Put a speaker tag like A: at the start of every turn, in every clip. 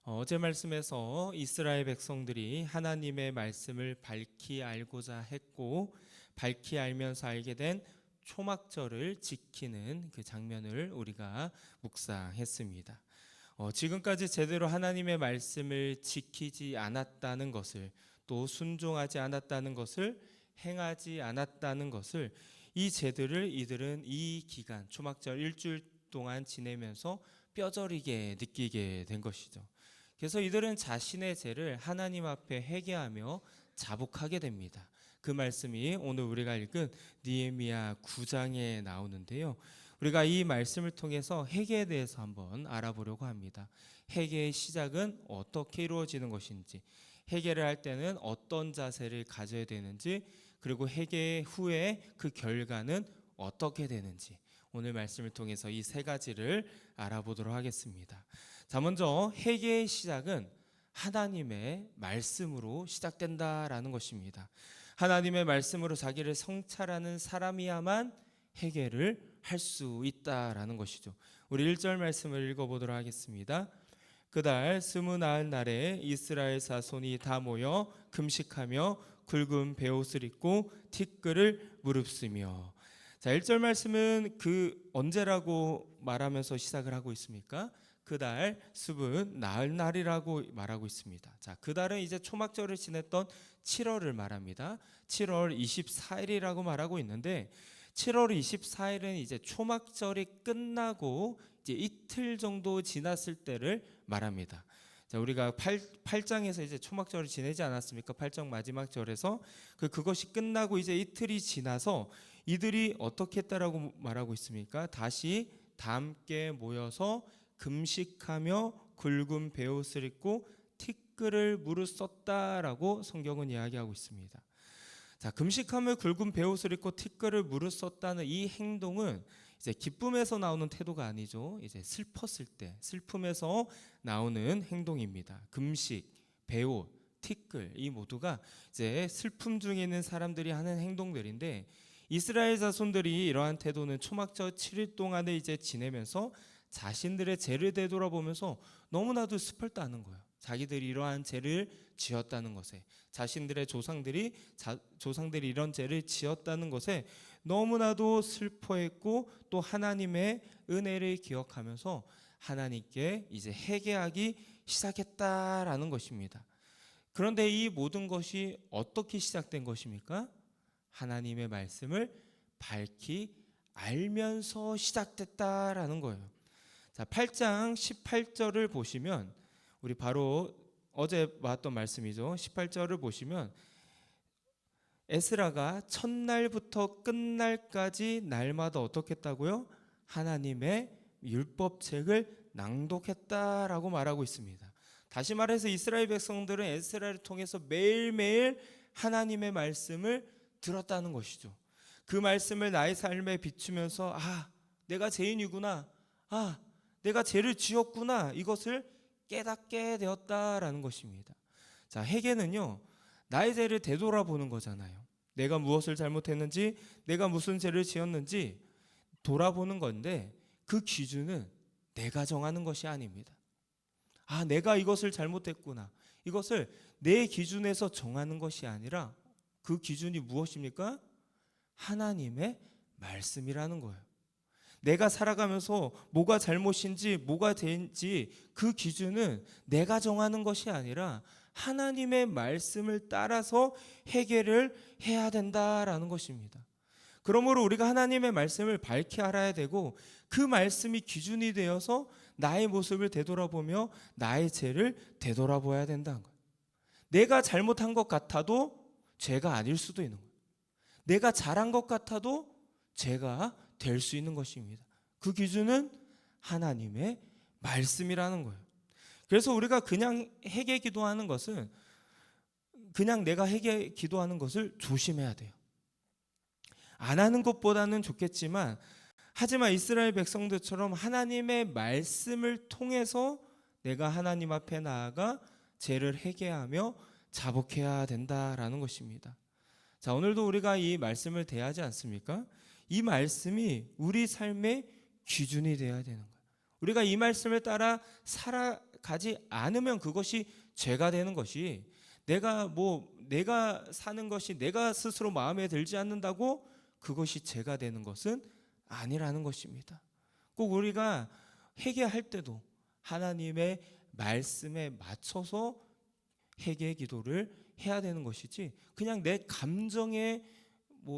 A: 어제 말씀에서 이스라엘 백성들이 하나님의 말씀을 밝히 알고자 했고 밝히 알면서 알게 된 초막절을 지키는 그 장면을 우리가 묵상했습니다. 지금까지 제대로 하나님의 말씀을 지키지 않았다는 것을, 또 순종하지 않았다는 것을, 행하지 않았다는 것을, 이 제들을 이들은 이 기간 초막절 일주일 동안 지내면서 뼈저리게 느끼게 된 것이죠. 그래서 이들은 자신의 죄를 하나님 앞에 회개하며 자복하게 됩니다. 그 말씀이 오늘 우리가 읽은 느헤미야 9장에 나오는데요. 우리가 이 말씀을 통해서 회개에 대해서 한번 알아보려고 합니다. 회개의 시작은 어떻게 이루어지는 것인지, 회개를 할 때는 어떤 자세를 가져야 되는지, 그리고 회개 후에 그 결과는 어떻게 되는지, 오늘 말씀을 통해서 이 세 가지를 알아보도록 하겠습니다. 자, 먼저 회개의 시작은 하나님의 말씀으로 시작된다라는 것입니다. 하나님의 말씀으로 자기를 성찰하는 사람이야만 회개를 할 수 있다라는 것이죠. 우리 1절 말씀을 읽어보도록 하겠습니다. 그달 29날에 이스라엘 자손이 다 모여 금식하며 굵은 베옷을 입고 티끌을 무릅쓰며. 자, 1절 말씀은 그 언제라고 말하면서 시작을 하고 있습니까? 그달 숲은 나을 날이라고 말하고 있습니다. 자, 그달은 이제 초막절을 지냈던 7월을 말합니다. 7월 24일이라고 말하고 있는데 7월 24일은 이제 초막절이 끝나고 이제 이틀 정도 지났을 때를 말합니다. 자, 우리가 8장에서 이제 초막절을 지내지 않았습니까? 8장 마지막 절에서 그것이 끝나고 이제 이틀이 지나서 이들이 어떻게 했다라고 말하고 있습니까? 다시 다 함께 모여서 금식하며 굵은 베옷을 입고 티끌을 무르썼다라고 성경은 이야기하고 있습니다. 자, 금식하며 굵은 베옷을 입고 티끌을 무르썼다는 이 행동은 이제 기쁨에서 나오는 태도가 아니죠. 이제 슬펐을 때, 슬픔에서 나오는 행동입니다. 금식, 베옷, 티끌, 이 모두가 이제 슬픔 중에 있는 사람들이 하는 행동들인데, 이스라엘 자손들이 이러한 태도는 초막절 7일 동안에 이제 지내면서 자신들의 죄를 되돌아보면서 너무나도 슬펐다는 거예요. 자기들이 이러한 죄를 지었다는 것에, 자신들의 조상들이 이런 죄를 지었다는 것에 너무나도 슬퍼했고, 또 하나님의 은혜를 기억하면서 하나님께 이제 회개하기 시작했다라는 것입니다. 그런데 이 모든 것이 어떻게 시작된 것입니까? 하나님의 말씀을 밝히 알면서 시작됐다라는 거예요. 자, 8장 18절을 보시면, 우리 바로 어제 봤던 말씀이죠. 18절을 보시면 에스라가 첫날부터 끝날까지 날마다 어떻게 했다고요? 하나님의 율법책을 낭독했다라고 말하고 있습니다. 다시 말해서 이스라엘 백성들은 에스라를 통해서 매일매일 하나님의 말씀을 들었다는 것이죠. 그 말씀을 나의 삶에 비추면서 내가 죄인이구나, 내가 죄를 지었구나, 이것을 깨닫게 되었다라는 것입니다. 자, 회개는요, 나의 죄를 되돌아보는 거잖아요. 내가 무엇을 잘못했는지, 내가 무슨 죄를 지었는지 돌아보는 건데, 그 기준은 내가 정하는 것이 아닙니다. 내가 이것을 잘못했구나, 이것을 내 기준에서 정하는 것이 아니라 그 기준이 무엇입니까? 하나님의 말씀이라는 거예요. 내가 살아가면서 뭐가 잘못인지 뭐가 된지 그 기준은 내가 정하는 것이 아니라 하나님의 말씀을 따라서 회개를 해야 된다라는 것입니다. 그러므로 우리가 하나님의 말씀을 밝히 알아야 되고, 그 말씀이 기준이 되어서 나의 모습을 되돌아보며 나의 죄를 되돌아봐야 된다는 거예요. 내가 잘못한 것 같아도 죄가 아닐 수도 있는 거예요. 내가 잘한 것 같아도 죄가 될 수 있는 것입니다. 그 기준은 하나님의 말씀이라는 거예요. 그래서 우리가 그냥 회개 기도하는 것은, 그냥 내가 회개 기도하는 것을 조심해야 돼요. 안 하는 것보다는 좋겠지만, 하지만 이스라엘 백성들처럼 하나님의 말씀을 통해서 내가 하나님 앞에 나아가 죄를 회개하며 자복해야 된다라는 것입니다. 자, 오늘도 우리가 이 말씀을 대하지 않습니까? 이 말씀이 우리 삶의 기준이 되어야 되는 거예요. 우리가 이 말씀을 따라 가지 않으면 그것이 죄가 되는 것이, 내가 사는 것이 내가 스스로 마음에 들지 않는다고 그것이 죄가 되는 것은 아니라는 것입니다. 꼭 우리가 회개할 때도 하나님의 말씀에 맞춰서 회개 기도를 해야 되는 것이지, 그냥 내 감정에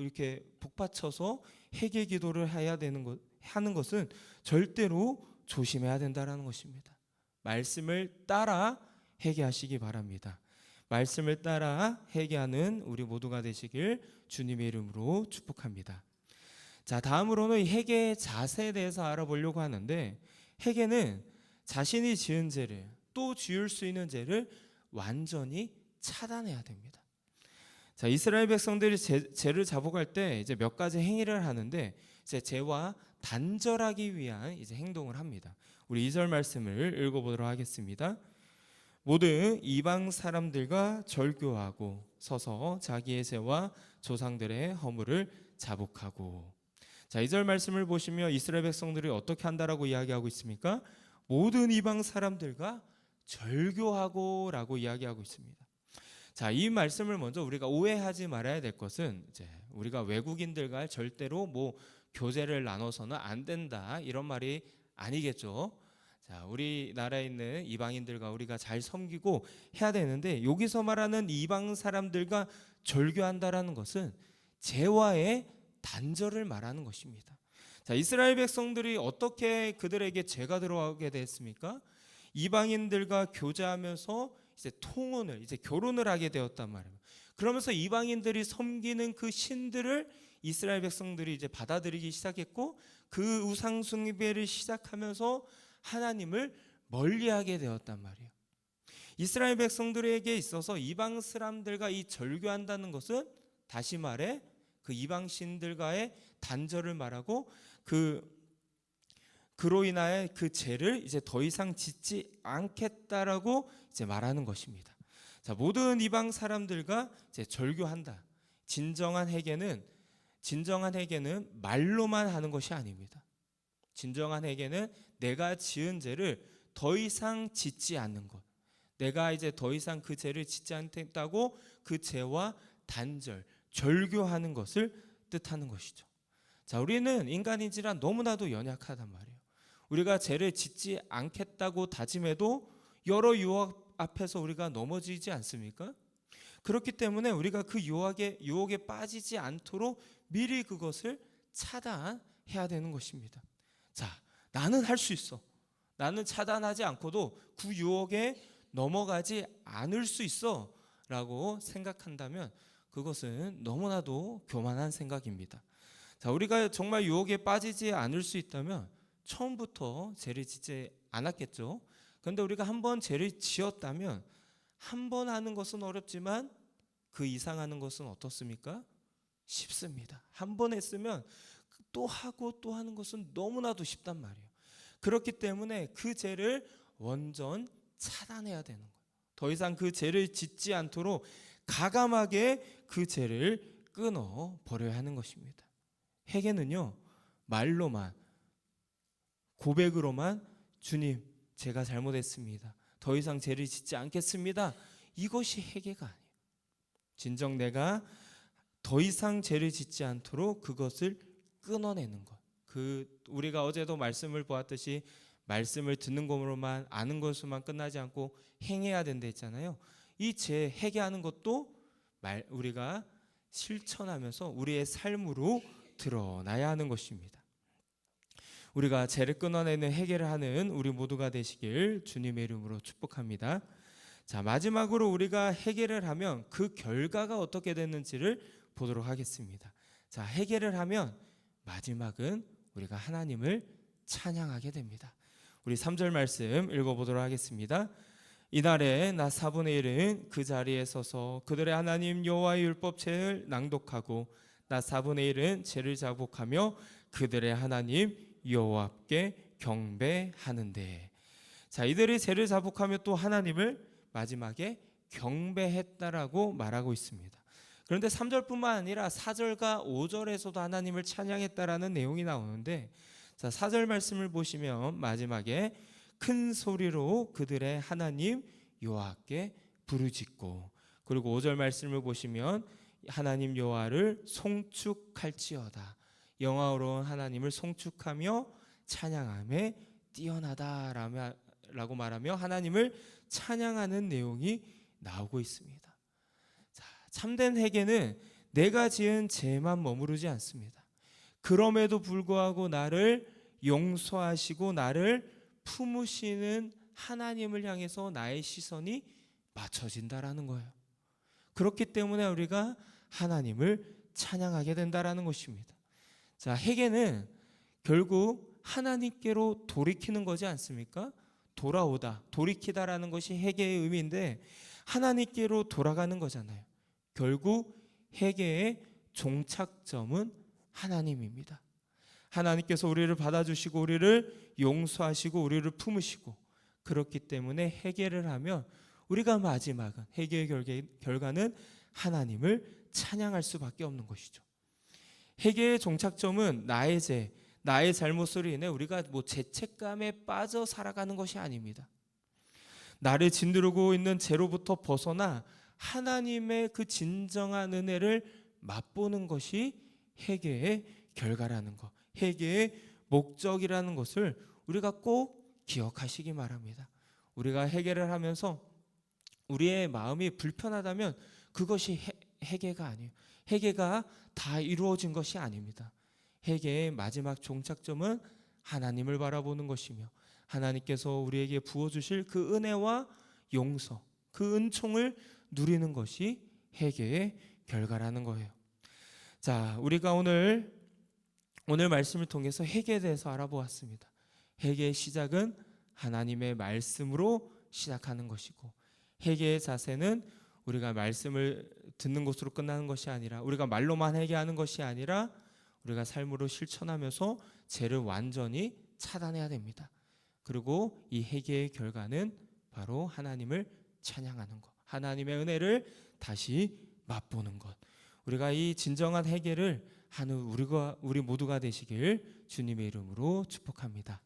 A: 이렇게 북받쳐서 회개 기도를 하는 것은 절대로 조심해야 된다라는 것입니다. 말씀을 따라 회개하시기 바랍니다. 말씀을 따라 회개하는 우리 모두가 되시길 주님의 이름으로 축복합니다. 자, 다음으로는 회개의 자세에 대해서 알아보려고 하는데, 회개는 자신이 지은 죄를, 또 지을 수 있는 죄를 완전히 차단해야 됩니다. 자, 이스라엘 백성들이 죄를 자복할 때 이제 몇 가지 행위를 하는데, 이제 죄와 단절하기 위한 이제 행동을 합니다. 우리 2절 말씀을 읽어보도록 하겠습니다. 모든 이방 사람들과 절교하고 서서 자기의 죄와 조상들의 허물을 자복하고. 자, 2절 말씀을 보시면 이스라엘 백성들이 어떻게 한다라고 이야기하고 있습니까? 모든 이방 사람들과 절교하고 라고 이야기하고 있습니다. 자, 이 말씀을 먼저 우리가 오해하지 말아야 될 것은, 이제 우리가 외국인들과 절대로 교제를 나눠서는 안 된다 이런 말이 아니겠죠. 자, 우리나라에 있는 이방인들과 우리가 잘 섬기고 해야 되는데, 여기서 말하는 이방 사람들과 절교한다라는 것은 죄와의 단절을 말하는 것입니다. 자, 이스라엘 백성들이 어떻게 그들에게 죄가 들어가게 됐습니까? 이방인들과 교제하면서 이제 통혼을, 이제 결혼을 하게 되었단 말이에요. 그러면서 이방인들이 섬기는 그 신들을 이스라엘 백성들이 이제 받아들이기 시작했고, 그 우상 숭배를 시작하면서 하나님을 멀리하게 되었단 말이에요. 이스라엘 백성들에게 있어서 이방 사람들과 이 절교한다는 것은, 다시 말해 그 이방 신들과의 단절을 말하고, 그로 인하여 그 죄를 이제 더 이상 짓지 않겠다라고 이제 말하는 것입니다. 자, 모든 이방 사람들과 이제 절교한다. 진정한 회개는 말로만 하는 것이 아닙니다. 진정한 회개는 내가 지은 죄를 더 이상 짓지 않는 것, 내가 이제 더 이상 그 죄를 짓지 않겠다고 그 죄와 단절, 절교하는 것을 뜻하는 것이죠. 자, 우리는 인간인지라 너무나도 연약하단 말이에요. 우리가 죄를 짓지 않겠다고 다짐해도 여러 유혹 앞에서 우리가 넘어지지 않습니까? 그렇기 때문에 우리가 그 유혹에 빠지지 않도록 미리 그것을 차단해야 되는 것입니다. 자, 나는 할 수 있어. 나는 차단하지 않고도 그 유혹에 넘어가지 않을 수 있어 라고 생각한다면 그것은 너무나도 교만한 생각입니다. 자, 우리가 정말 유혹에 빠지지 않을 수 있다면 처음부터 죄를 짓지 않았겠죠. 그런데 우리가 한번 죄를 지었다면, 한 번 하는 것은 어렵지만 그 이상 하는 것은 어떻습니까? 쉽습니다. 한 번 했으면 또 하고 또 하는 것은 너무나도 쉽단 말이에요. 그렇기 때문에 그 죄를 완전 차단해야 되는 거예요. 더 이상 그 죄를 짓지 않도록 가감하게 그 죄를 끊어 버려야 하는 것입니다. 회개는요, 말로만, 고백으로만 주님, 제가 잘못했습니다, 더 이상 죄를 짓지 않겠습니다, 이것이 회개가 아니에요. 진정 내가 더 이상 죄를 짓지 않도록 그것을 끊어내는 것. 우리가 어제도 말씀을 보았듯이 말씀을 듣는 것으로만, 아는 것으로만 끝나지 않고 행해야 된다 했잖아요. 이 죄 회개하는 것도 우리가 실천하면서 우리의 삶으로 드러나야 하는 것입니다. 우리가 죄를 끊어내는 회개를 하는 우리 모두가 되시길 주님의 이름으로 축복합니다. 자, 마지막으로 우리가 회개를 하면 그 결과가 어떻게 되는지를 보도록 하겠습니다. 자, 회개를 하면 마지막은 우리가 하나님을 찬양하게 됩니다. 우리 3절 말씀 읽어보도록 하겠습니다. 이날에 나 4분의 1은 그 자리에 서서 그들의 하나님 여호와의 율법책을 낭독하고 나 4분의 1은 죄를 자복하며 그들의 하나님 여호와께 경배하는데. 자, 이들이 죄를 자복하며 또 하나님을 마지막에 경배했다라고 말하고 있습니다. 그런데 3절뿐만 아니라 4절과 5절에서도 하나님을 찬양했다라는 내용이 나오는데, 자, 4절 말씀을 보시면 마지막에 큰 소리로 그들의 하나님 여호와께 부르짖고, 그리고 5절 말씀을 보시면 하나님 여호와를 송축할지어다. 영화로운 하나님을 송축하며 찬양함에 뛰어나다라고 말하며 하나님을 찬양하는 내용이 나오고 있습니다. 자, 참된 회개는 내가 지은 죄만 머무르지 않습니다. 그럼에도 불구하고 나를 용서하시고 나를 품으시는 하나님을 향해서 나의 시선이 맞춰진다라는 거예요. 그렇기 때문에 우리가 하나님을 찬양하게 된다라는 것입니다. 자, 회개는 결국 하나님께로 돌이키는 거지 않습니까? 돌아오다, 돌이키다라는 것이 회개의 의미인데 하나님께로 돌아가는 거잖아요. 결국 회개의 종착점은 하나님입니다. 하나님께서 우리를 받아주시고 우리를 용서하시고 우리를 품으시고, 그렇기 때문에 회개를 하면 우리가 마지막은 회개의 결과는 하나님을 찬양할 수밖에 없는 것이죠. 회개의 종착점은 나의 죄, 나의 잘못으로 인해 우리가 죄책감에 빠져 살아가는 것이 아닙니다. 나를 짓누르고 있는 죄로부터 벗어나 하나님의 그 진정한 은혜를 맛보는 것이 회개의 결과라는 것, 회개의 목적이라는 것을 우리가 꼭 기억하시기 바랍니다. 우리가 회개를 하면서 우리의 마음이 불편하다면 그것이 회개가 아니에요. 회개가 다 이루어진 것이 아닙니다. 회개의 마지막 종착점은 하나님을 바라보는 것이며 하나님께서 우리에게 부어주실 그 은혜와 용서, 그 은총을 누리는 것이 회개의 결과라는 거예요. 자, 우리가 오늘 말씀을 통해서 회개에 대해서 알아보았습니다. 회개의 시작은 하나님의 말씀으로 시작하는 것이고, 회개의 자세는 우리가 말씀을 듣는 것으로 끝나는 것이 아니라, 우리가 말로만 회개하는 것이 아니라 우리가 삶으로 실천하면서 죄를 완전히 차단해야 됩니다. 그리고 이 회개의 결과는 바로 하나님을 찬양하는 것, 하나님의 은혜를 다시 맛보는 것. 우리가 이 진정한 회개를 하는 우리 모두가 되시길 주님의 이름으로 축복합니다.